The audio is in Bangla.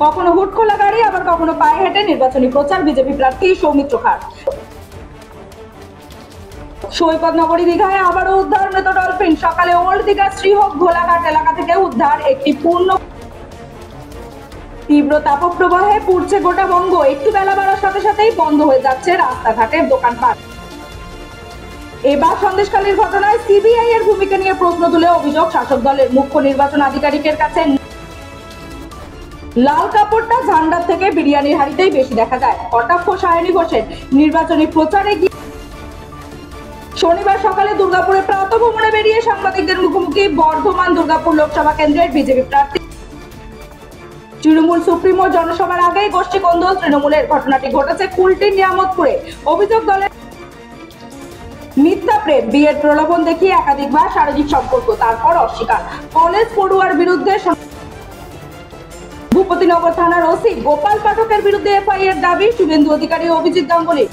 কখনো হুট খোলা গাড়ি, আবার কখনো পায়ে হেঁটে নির্বাচনী প্রচার বিজেপি প্রার্থী সৌমিত্র খান। সৈকত নগরী দীঘায় আবারও উদ্ধার মৃত ডলফিন। সকালে ওল্ড দীঘা শ্রীহোপ ঘোলাঘাট এলাকা থেকে উদ্ধার একটি পূর্ণ। তীব্র তাপপ্রবাহে পুড়ছে গোটা বঙ্গ। একটু বেলা বাড়ার সাথে সাথেই বন্ধ হয়ে যাচ্ছে রাস্তাঘাটের দোকানপাট। এবার সন্দেশখালীর ঘটনায় সিবিআই এর ভূমিকা নিয়ে প্রশ্ন তুলে অভিযোগ শাসক দলের। মুখ্য নির্বাচন আধিকারিকের কাছে লাল কাপড়টা ঝান্ডার থেকে বিরিয়ানির হাড়িতেই বেশি দেখা যায়। কটাক্ষ সায়নী ঘোষের। নির্বাচনী প্রচারে গিয়ে শনিবার সকালে দুর্গাপুরে প্রাতঃভ্রমণে বেরিয়ে সাংবাদিকদের মুখোমুখি বর্ধমান দুর্গাপুর লোকসভা কেন্দ্রের বিজেপি প্রার্থী। তৃণমূল সুপ্রিমো জনসভার আগেই গোষ্ঠী কোন্দল তৃণমূলের। ঘটনাটি ঘটেছে কুলটির নিয়ামতপুরে। অভিযোগ দলের মিথ্যা প্রেম, বিয়ের প্রলোভন দেখিয়ে একাধিকবার শারীরিক সম্পর্ক, তারপর অস্বীকার। কলেজ পড়ুয়ার বিরুদ্ধে ভূপতিনগর থানার ওসি গোপাল পাঠকের বিরুদ্ধে এফআইআর দাবি শুভেন্দু অধিকারী ও অভিজিৎ গাঙ্গুলি।